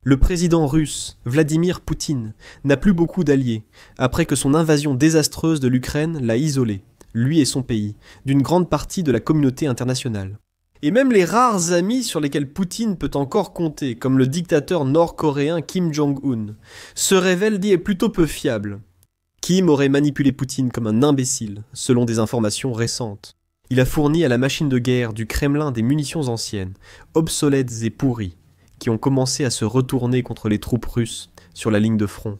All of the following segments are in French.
Le président russe, Vladimir Poutine, n'a plus beaucoup d'alliés, après que son invasion désastreuse de l'Ukraine l'a isolé, lui et son pays, d'une grande partie de la communauté internationale. Et même les rares amis sur lesquels Poutine peut encore compter, comme le dictateur nord-coréen Kim Jong-un, se révèlent plutôt peu fiables. Kim aurait manipulé Poutine comme un imbécile, selon des informations récentes. Il a fourni à la machine de guerre du Kremlin des munitions anciennes, obsolètes et pourries, qui ont commencé à se retourner contre les troupes russes sur la ligne de front.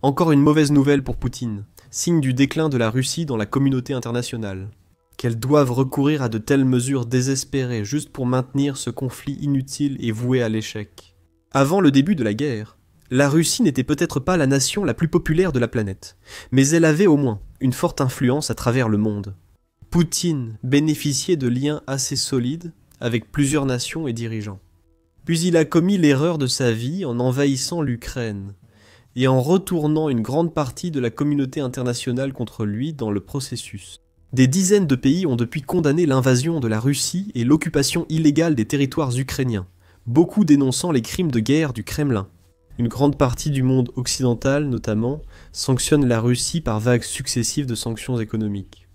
Encore une mauvaise nouvelle pour Poutine, signe du déclin de la Russie dans la communauté internationale. Qu'elles doivent recourir à de telles mesures désespérées juste pour maintenir ce conflit inutile et voué à l'échec. Avant le début de la guerre, la Russie n'était peut-être pas la nation la plus populaire de la planète, mais elle avait au moins une forte influence à travers le monde. Poutine bénéficiait de liens assez solides avec plusieurs nations et dirigeants. Puis il a commis l'erreur de sa vie en envahissant l'Ukraine et en retournant une grande partie de la communauté internationale contre lui dans le processus. Des dizaines de pays ont depuis condamné l'invasion de la Russie et l'occupation illégale des territoires ukrainiens, beaucoup dénonçant les crimes de guerre du Kremlin. Une grande partie du monde occidental, notamment, sanctionne la Russie par vagues successives de sanctions économiques.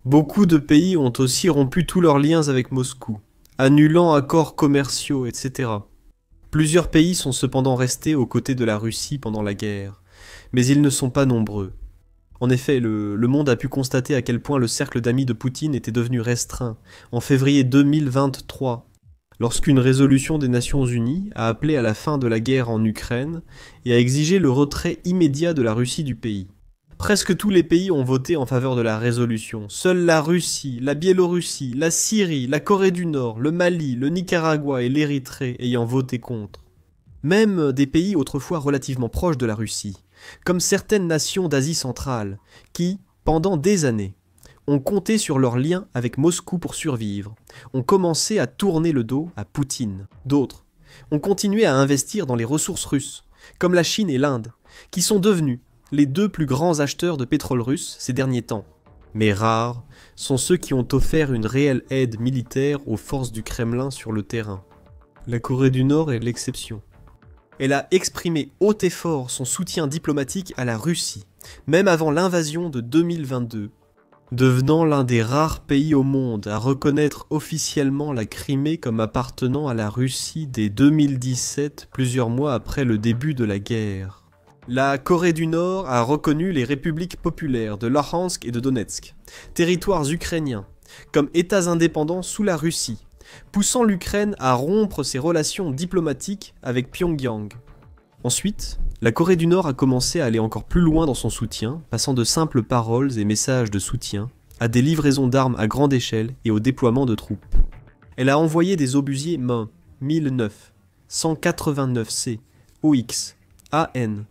Beaucoup de pays ont aussi rompu tous leurs liens avec Moscou, annulant accords commerciaux, etc. Plusieurs pays sont cependant restés aux côtés de la Russie pendant la guerre, mais ils ne sont pas nombreux. En effet, le monde a pu constater à quel point le cercle d'amis de Poutine était devenu restreint en février 2023, lorsqu'une résolution des Nations Unies a appelé à la fin de la guerre en Ukraine et a exigé le retrait immédiat de la Russie du pays. Presque tous les pays ont voté en faveur de la résolution. Seuls la Russie, la Biélorussie, la Syrie, la Corée du Nord, le Mali, le Nicaragua et l'Érythrée ayant voté contre. Même des pays autrefois relativement proches de la Russie, comme certaines nations d'Asie centrale, qui, pendant des années, ont compté sur leurs liens avec Moscou pour survivre, ont commencé à tourner le dos à Poutine. D'autres ont continué à investir dans les ressources russes, comme la Chine et l'Inde, qui sont devenus les deux plus grands acheteurs de pétrole russe ces derniers temps. Mais rares sont ceux qui ont offert une réelle aide militaire aux forces du Kremlin sur le terrain. La Corée du Nord est l'exception. Elle a exprimé haut et fort son soutien diplomatique à la Russie, même avant l'invasion de 2022, devenant l'un des rares pays au monde à reconnaître officiellement la Crimée comme appartenant à la Russie dès 2017, plusieurs mois après le début de la guerre. La Corée du Nord a reconnu les républiques populaires de Luhansk et de Donetsk, territoires ukrainiens, comme États indépendants sous la Russie, poussant l'Ukraine à rompre ses relations diplomatiques avec Pyongyang. Ensuite, la Corée du Nord a commencé à aller encore plus loin dans son soutien, passant de simples paroles et messages de soutien à des livraisons d'armes à grande échelle et au déploiement de troupes. Elle a envoyé des obusiers MAN 1009, 189C, OX, AN,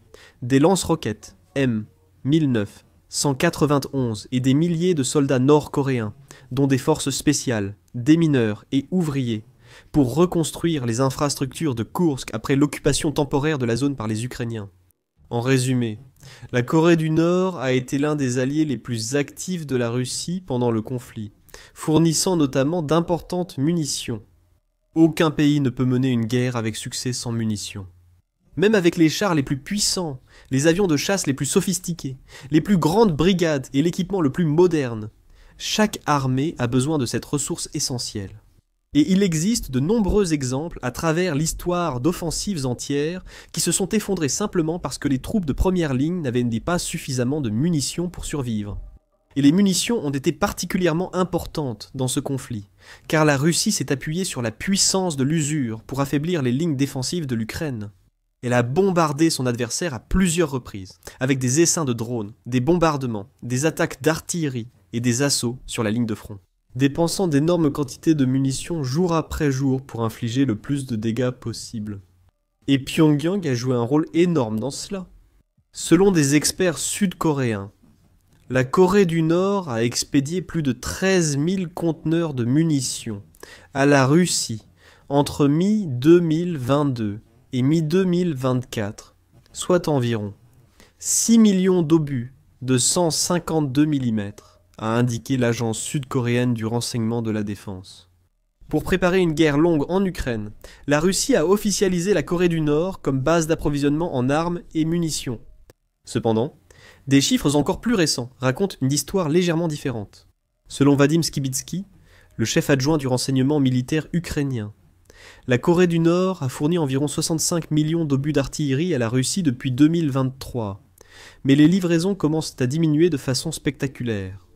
des lance-roquettes M 1009, 191 et des milliers de soldats nord-coréens, dont des forces spéciales, des mineurs et ouvriers, pour reconstruire les infrastructures de Koursk après l'occupation temporaire de la zone par les Ukrainiens. En résumé, la Corée du Nord a été l'un des alliés les plus actifs de la Russie pendant le conflit, fournissant notamment d'importantes munitions. Aucun pays ne peut mener une guerre avec succès sans munitions. Même avec les chars les plus puissants, les avions de chasse les plus sophistiqués, les plus grandes brigades et l'équipement le plus moderne, chaque armée a besoin de cette ressource essentielle. Et il existe de nombreux exemples à travers l'histoire d'offensives entières qui se sont effondrées simplement parce que les troupes de première ligne n'avaient pas suffisamment de munitions pour survivre. Et les munitions ont été particulièrement importantes dans ce conflit, car la Russie s'est appuyée sur la puissance de l'usure pour affaiblir les lignes défensives de l'Ukraine. Elle a bombardé son adversaire à plusieurs reprises, avec des essaims de drones, des bombardements, des attaques d'artillerie et des assauts sur la ligne de front, dépensant d'énormes quantités de munitions jour après jour pour infliger le plus de dégâts possible. Et Pyongyang a joué un rôle énorme dans cela. Selon des experts sud-coréens, la Corée du Nord a expédié plus de 13 000 conteneurs de munitions à la Russie entre mi-2022 et mi-2024, soit environ 6 millions d'obus de 152 mm, a indiqué l'agence sud-coréenne du renseignement de la défense. Pour préparer une guerre longue en Ukraine, la Russie a officialisé la Corée du Nord comme base d'approvisionnement en armes et munitions. Cependant, des chiffres encore plus récents racontent une histoire légèrement différente. Selon Vadim Skibitsky, le chef adjoint du renseignement militaire ukrainien, la Corée du Nord a fourni environ 65 millions d'obus d'artillerie à la Russie depuis 2023, mais les livraisons commencent à diminuer de façon spectaculaire.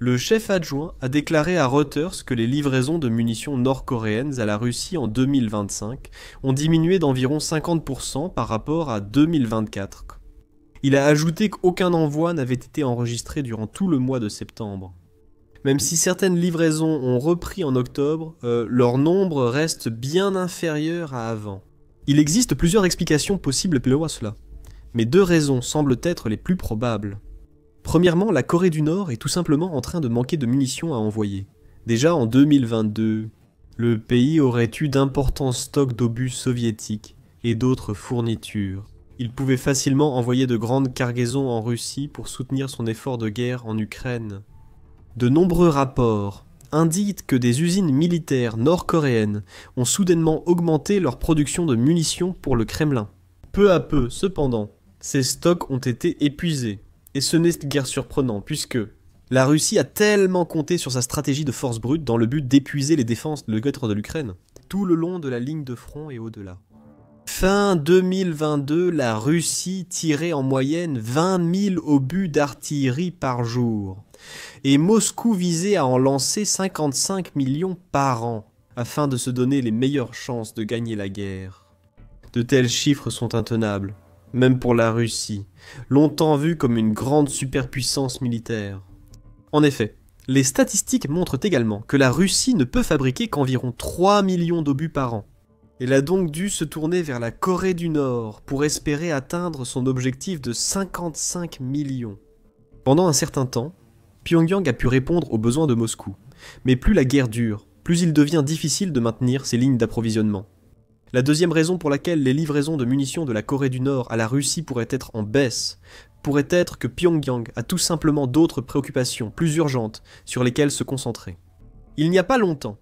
Le chef adjoint a déclaré à Reuters que les livraisons de munitions nord-coréennes à la Russie en 2025 ont diminué d'environ 50% par rapport à 2024. Il a ajouté qu'aucun envoi n'avait été enregistré durant tout le mois de septembre. Même si certaines livraisons ont repris en octobre, leur nombre reste bien inférieur à avant. Il existe plusieurs explications possibles pour cela, mais deux raisons semblent être les plus probables. Premièrement, la Corée du Nord est tout simplement en train de manquer de munitions à envoyer. Déjà en 2022, le pays aurait eu d'importants stocks d'obus soviétiques et d'autres fournitures. Il pouvait facilement envoyer de grandes cargaisons en Russie pour soutenir son effort de guerre en Ukraine. De nombreux rapports indiquent que des usines militaires nord-coréennes ont soudainement augmenté leur production de munitions pour le Kremlin. Peu à peu, cependant, ces stocks ont été épuisés. Et ce n'est guère surprenant, puisque la Russie a tellement compté sur sa stratégie de force brute dans le but d'épuiser les défenses de l'Ukraine, tout le long de la ligne de front et au-delà. Fin 2022, la Russie tirait en moyenne 20 000 obus d'artillerie par jour, et Moscou visait à en lancer 55 millions par an, afin de se donner les meilleures chances de gagner la guerre. De tels chiffres sont intenables. Même pour la Russie, longtemps vue comme une grande superpuissance militaire. En effet, les statistiques montrent également que la Russie ne peut fabriquer qu'environ 3 millions d'obus par an. Elle a donc dû se tourner vers la Corée du Nord pour espérer atteindre son objectif de 55 millions. Pendant un certain temps, Pyongyang a pu répondre aux besoins de Moscou, mais plus la guerre dure, plus il devient difficile de maintenir ses lignes d'approvisionnement. La deuxième raison pour laquelle les livraisons de munitions de la Corée du Nord à la Russie pourraient être en baisse, pourrait être que Pyongyang a tout simplement d'autres préoccupations plus urgentes sur lesquelles se concentrer. Il n'y a pas longtemps,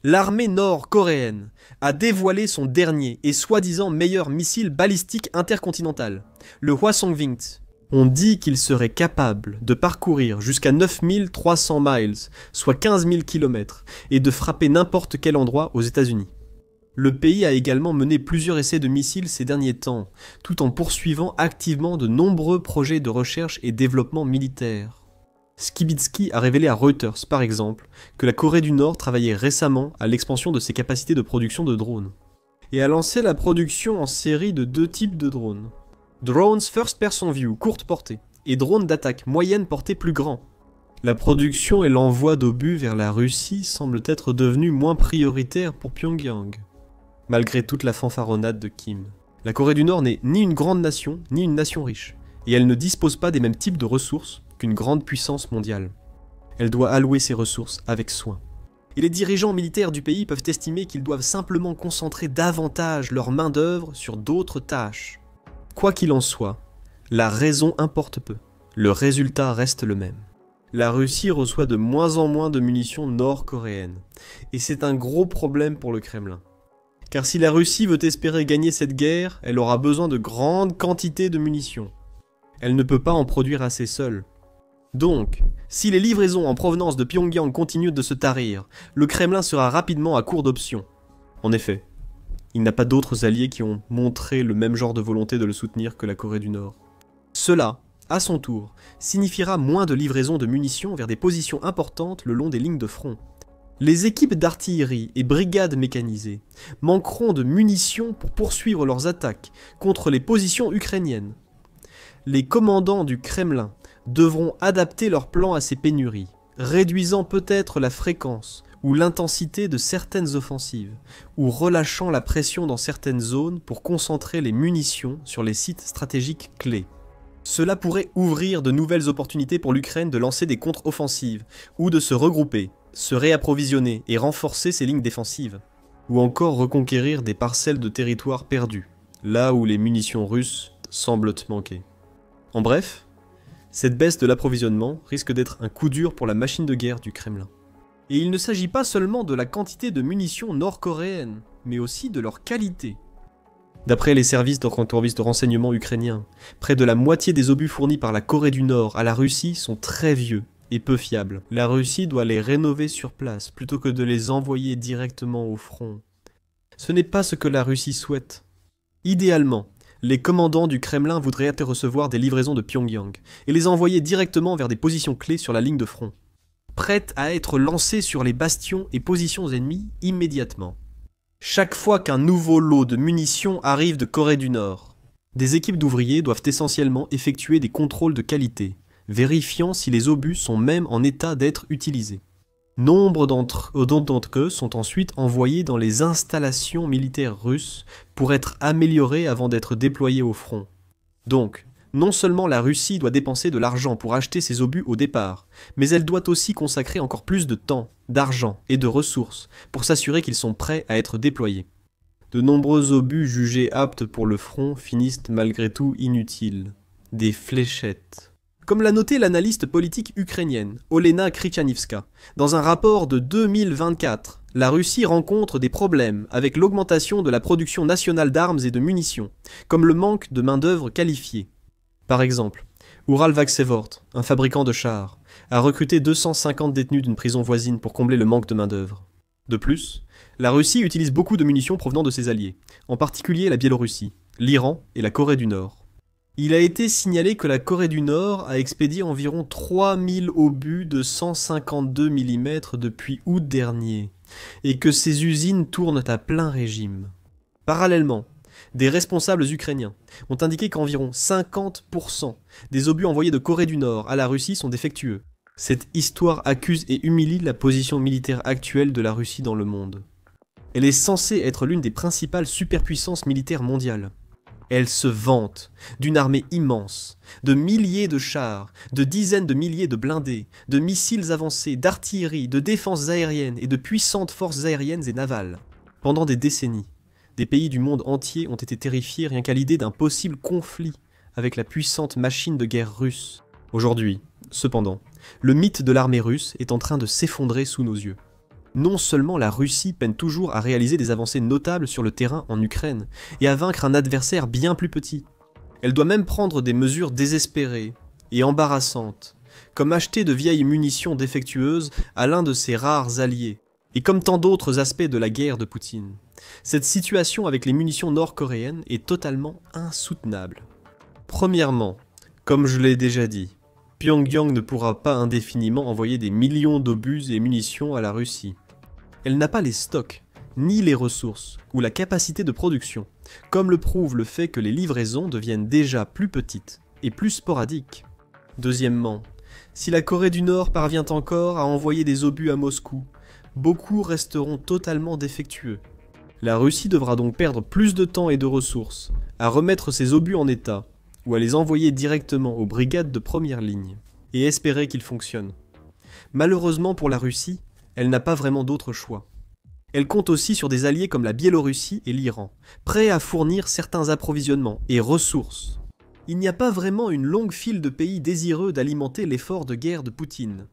l'armée nord-coréenne a dévoilé son dernier et soi-disant meilleur missile balistique intercontinental, le Hwasong-Winged. On dit qu'il serait capable de parcourir jusqu'à 9300 miles, soit 15 000 km, et de frapper n'importe quel endroit aux États-Unis. Le pays a également mené plusieurs essais de missiles ces derniers temps, tout en poursuivant activement de nombreux projets de recherche et développement militaire. Skibitsky a révélé à Reuters, par exemple, que la Corée du Nord travaillait récemment à l'expansion de ses capacités de production de drones, et a lancé la production en série de deux types de drones. Drones First Person View, courte portée, et drones d'attaque, moyenne portée plus grands. La production et l'envoi d'obus vers la Russie semblent être devenus moins prioritaires pour Pyongyang. Malgré toute la fanfaronnade de Kim. La Corée du Nord n'est ni une grande nation, ni une nation riche, et elle ne dispose pas des mêmes types de ressources qu'une grande puissance mondiale. Elle doit allouer ses ressources avec soin. Et les dirigeants militaires du pays peuvent estimer qu'ils doivent simplement concentrer davantage leur main-d'œuvre sur d'autres tâches. Quoi qu'il en soit, la raison importe peu. Le résultat reste le même. La Russie reçoit de moins en moins de munitions nord-coréennes, et c'est un gros problème pour le Kremlin. Car si la Russie veut espérer gagner cette guerre, elle aura besoin de grandes quantités de munitions. Elle ne peut pas en produire assez seule. Donc, si les livraisons en provenance de Pyongyang continuent de se tarir, le Kremlin sera rapidement à court d'options. En effet, il n'a pas d'autres alliés qui ont montré le même genre de volonté de le soutenir que la Corée du Nord. Cela, à son tour, signifiera moins de livraisons de munitions vers des positions importantes le long des lignes de front. Les équipes d'artillerie et brigades mécanisées manqueront de munitions pour poursuivre leurs attaques contre les positions ukrainiennes. Les commandants du Kremlin devront adapter leurs plans à ces pénuries, réduisant peut-être la fréquence ou l'intensité de certaines offensives, ou relâchant la pression dans certaines zones pour concentrer les munitions sur les sites stratégiques clés. Cela pourrait ouvrir de nouvelles opportunités pour l'Ukraine de lancer des contre-offensives, ou de se regrouper, se réapprovisionner et renforcer ses lignes défensives, ou encore reconquérir des parcelles de territoire perdues, là où les munitions russes semblent manquer. En bref, cette baisse de l'approvisionnement risque d'être un coup dur pour la machine de guerre du Kremlin. Et il ne s'agit pas seulement de la quantité de munitions nord-coréennes, mais aussi de leur qualité. D'après les services de renseignement ukrainiens, près de la moitié des obus fournis par la Corée du Nord à la Russie sont très vieux et peu fiables. La Russie doit les rénover sur place plutôt que de les envoyer directement au front. Ce n'est pas ce que la Russie souhaite. Idéalement, les commandants du Kremlin voudraient recevoir des livraisons de Pyongyang et les envoyer directement vers des positions clés sur la ligne de front, prêtes à être lancées sur les bastions et positions ennemies immédiatement. Chaque fois qu'un nouveau lot de munitions arrive de Corée du Nord, des équipes d'ouvriers doivent essentiellement effectuer des contrôles de qualité, vérifiant si les obus sont même en état d'être utilisés. Nombre d'entre eux sont ensuite envoyés dans les installations militaires russes pour être améliorés avant d'être déployés au front. Donc, non seulement la Russie doit dépenser de l'argent pour acheter ses obus au départ, mais elle doit aussi consacrer encore plus de temps, d'argent et de ressources pour s'assurer qu'ils sont prêts à être déployés. De nombreux obus jugés aptes pour le front finissent malgré tout inutiles. Des fléchettes. Comme l'a noté l'analyste politique ukrainienne, Olena Krychanivska, dans un rapport de 2024, la Russie rencontre des problèmes avec l'augmentation de la production nationale d'armes et de munitions, comme le manque de main-d'œuvre qualifiée. Par exemple, Uralvaxevort, un fabricant de chars, a recruté 250 détenus d'une prison voisine pour combler le manque de main-d'œuvre. De plus, la Russie utilise beaucoup de munitions provenant de ses alliés, en particulier la Biélorussie, l'Iran et la Corée du Nord. Il a été signalé que la Corée du Nord a expédié environ 3000 obus de 152 mm depuis août dernier, et que ces usines tournent à plein régime. Parallèlement, des responsables ukrainiens ont indiqué qu'environ 50% des obus envoyés de Corée du Nord à la Russie sont défectueux. Cette histoire accuse et humilie la position militaire actuelle de la Russie dans le monde. Elle est censée être l'une des principales superpuissances militaires mondiales. Elle se vante d'une armée immense, de milliers de chars, de dizaines de milliers de blindés, de missiles avancés, d'artillerie, de défenses aériennes et de puissantes forces aériennes et navales. Pendant des décennies, des pays du monde entier ont été terrifiés rien qu'à l'idée d'un possible conflit avec la puissante machine de guerre russe. Aujourd'hui, cependant, le mythe de l'armée russe est en train de s'effondrer sous nos yeux. Non seulement la Russie peine toujours à réaliser des avancées notables sur le terrain en Ukraine et à vaincre un adversaire bien plus petit, elle doit même prendre des mesures désespérées et embarrassantes, comme acheter de vieilles munitions défectueuses à l'un de ses rares alliés, et comme tant d'autres aspects de la guerre de Poutine. Cette situation avec les munitions nord-coréennes est totalement insoutenable. Premièrement, comme je l'ai déjà dit, Pyongyang ne pourra pas indéfiniment envoyer des millions d'obus et munitions à la Russie. Elle n'a pas les stocks, ni les ressources, ou la capacité de production, comme le prouve le fait que les livraisons deviennent déjà plus petites et plus sporadiques. Deuxièmement, si la Corée du Nord parvient encore à envoyer des obus à Moscou, beaucoup resteront totalement défectueux. La Russie devra donc perdre plus de temps et de ressources à remettre ses obus en état, ou à les envoyer directement aux brigades de première ligne, et espérer qu'ils fonctionnent. Malheureusement pour la Russie, elle n'a pas vraiment d'autre choix. Elle compte aussi sur des alliés comme la Biélorussie et l'Iran, prêts à fournir certains approvisionnements et ressources. Il n'y a pas vraiment une longue file de pays désireux d'alimenter l'effort de guerre de Poutine.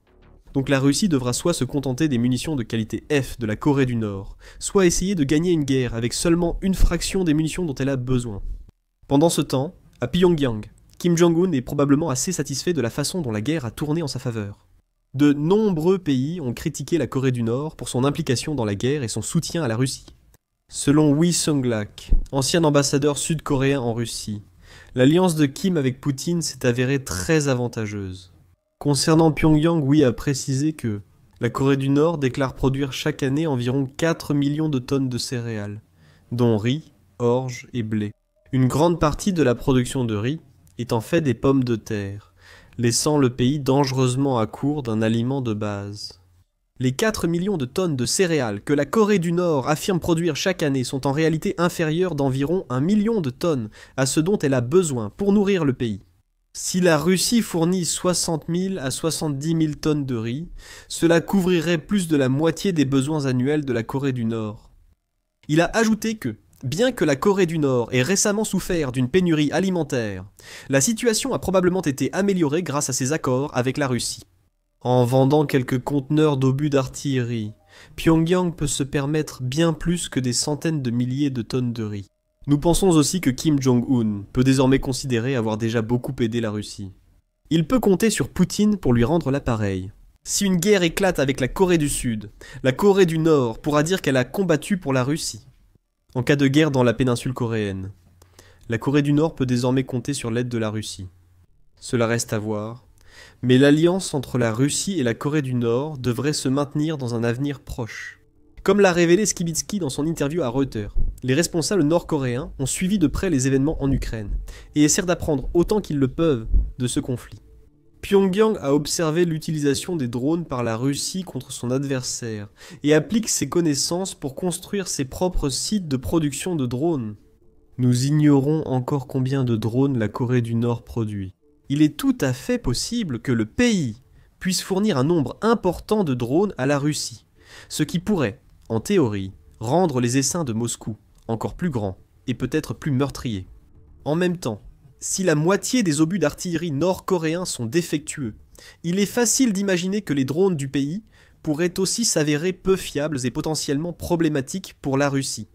Donc la Russie devra soit se contenter des munitions de qualité F de la Corée du Nord, soit essayer de gagner une guerre avec seulement une fraction des munitions dont elle a besoin. Pendant ce temps, à Pyongyang, Kim Jong-un est probablement assez satisfait de la façon dont la guerre a tourné en sa faveur. De nombreux pays ont critiqué la Corée du Nord pour son implication dans la guerre et son soutien à la Russie. Selon Wi Sung-lak, ancien ambassadeur sud-coréen en Russie, l'alliance de Kim avec Poutine s'est avérée très avantageuse. Concernant Pyongyang, Wi a précisé que la Corée du Nord déclare produire chaque année environ 4 millions de tonnes de céréales, dont riz, orge et blé. Une grande partie de la production de riz est en fait des pommes de terre, laissant le pays dangereusement à court d'un aliment de base. Les 4 millions de tonnes de céréales que la Corée du Nord affirme produire chaque année sont en réalité inférieures d'environ 1 million de tonnes à ce dont elle a besoin pour nourrir le pays. Si la Russie fournit 60 000 à 70 000 tonnes de riz, cela couvrirait plus de la moitié des besoins annuels de la Corée du Nord. Il a ajouté que, bien que la Corée du Nord ait récemment souffert d'une pénurie alimentaire, la situation a probablement été améliorée grâce à ses accords avec la Russie. En vendant quelques conteneurs d'obus d'artillerie, Pyongyang peut se permettre bien plus que des centaines de milliers de tonnes de riz. Nous pensons aussi que Kim Jong-un peut désormais considérer avoir déjà beaucoup aidé la Russie. Il peut compter sur Poutine pour lui rendre l'appareil. Si une guerre éclate avec la Corée du Sud, la Corée du Nord pourra dire qu'elle a combattu pour la Russie. En cas de guerre dans la péninsule coréenne, la Corée du Nord peut désormais compter sur l'aide de la Russie. Cela reste à voir, mais l'alliance entre la Russie et la Corée du Nord devrait se maintenir dans un avenir proche. Comme l'a révélé Skibitsky dans son interview à Reuters, les responsables nord-coréens ont suivi de près les événements en Ukraine et essaient d'apprendre autant qu'ils le peuvent de ce conflit. Pyongyang a observé l'utilisation des drones par la Russie contre son adversaire et applique ses connaissances pour construire ses propres sites de production de drones. Nous ignorons encore combien de drones la Corée du Nord produit. Il est tout à fait possible que le pays puisse fournir un nombre important de drones à la Russie, ce qui pourrait, en théorie, rendre les essaims de Moscou encore plus grands et peut-être plus meurtriers. En même temps, si la moitié des obus d'artillerie nord-coréens sont défectueux, il est facile d'imaginer que les drones du pays pourraient aussi s'avérer peu fiables et potentiellement problématiques pour la Russie.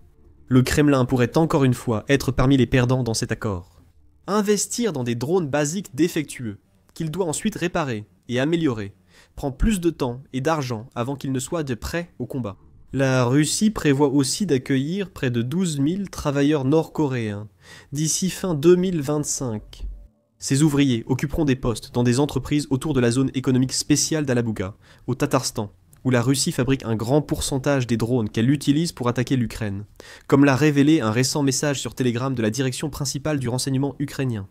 Le Kremlin pourrait encore une fois être parmi les perdants dans cet accord. Investir dans des drones basiques défectueux, qu'il doit ensuite réparer et améliorer, prend plus de temps et d'argent avant qu'il ne soit de prêt au combat. La Russie prévoit aussi d'accueillir près de 12 000 travailleurs nord-coréens d'ici fin 2025. Ces ouvriers occuperont des postes dans des entreprises autour de la zone économique spéciale d'Alabuga, au Tatarstan, où la Russie fabrique un grand pourcentage des drones qu'elle utilise pour attaquer l'Ukraine, comme l'a révélé un récent message sur Telegram de la direction principale du renseignement ukrainien.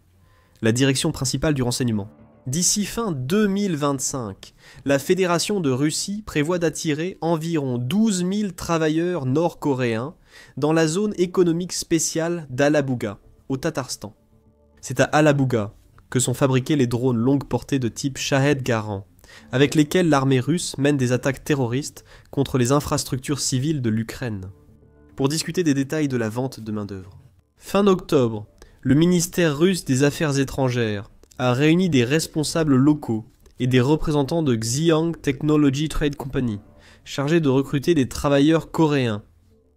La direction principale du renseignement. D'ici fin 2025, la Fédération de Russie prévoit d'attirer environ 12 000 travailleurs nord-coréens dans la zone économique spéciale d'Alabuga, au Tatarstan. C'est à Alabuga que sont fabriqués les drones longue portée de type Shahed-Garand, avec lesquels l'armée russe mène des attaques terroristes contre les infrastructures civiles de l'Ukraine. Pour discuter des détails de la vente de main-d'œuvre. Fin octobre, le ministère russe des Affaires étrangères a réuni des responsables locaux et des représentants de Xi'an Technology Trade Company, chargés de recruter des travailleurs coréens.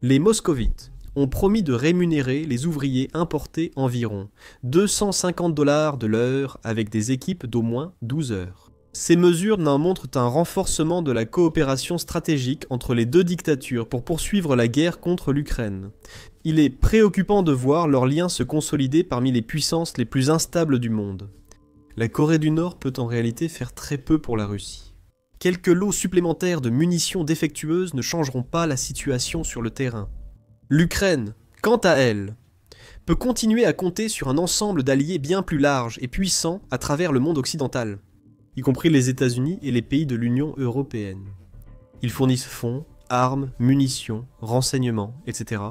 Les moscovites ont promis de rémunérer les ouvriers importés environ 250 $ de l'heure avec des équipes d'au moins 12 heures. Ces mesures montrent un renforcement de la coopération stratégique entre les deux dictatures pour poursuivre la guerre contre l'Ukraine. Il est préoccupant de voir leurs liens se consolider parmi les puissances les plus instables du monde. La Corée du Nord peut en réalité faire très peu pour la Russie. Quelques lots supplémentaires de munitions défectueuses ne changeront pas la situation sur le terrain. L'Ukraine, quant à elle, peut continuer à compter sur un ensemble d'alliés bien plus large et puissants à travers le monde occidental, y compris les États-Unis et les pays de l'Union européenne. Ils fournissent fonds, armes, munitions, renseignements, etc.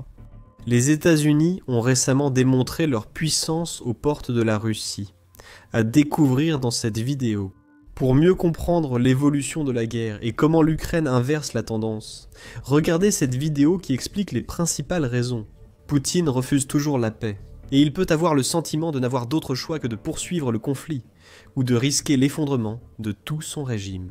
Les États-Unis ont récemment démontré leur puissance aux portes de la Russie, à découvrir dans cette vidéo. Pour mieux comprendre l'évolution de la guerre et comment l'Ukraine inverse la tendance, regardez cette vidéo qui explique les principales raisons. Poutine refuse toujours la paix, et il peut avoir le sentiment de n'avoir d'autre choix que de poursuivre le conflit, ou de risquer l'effondrement de tout son régime.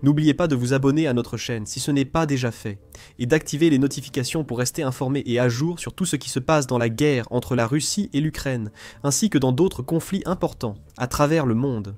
N'oubliez pas de vous abonner à notre chaîne si ce n'est pas déjà fait, et d'activer les notifications pour rester informé et à jour sur tout ce qui se passe dans la guerre entre la Russie et l'Ukraine, ainsi que dans d'autres conflits importants à travers le monde.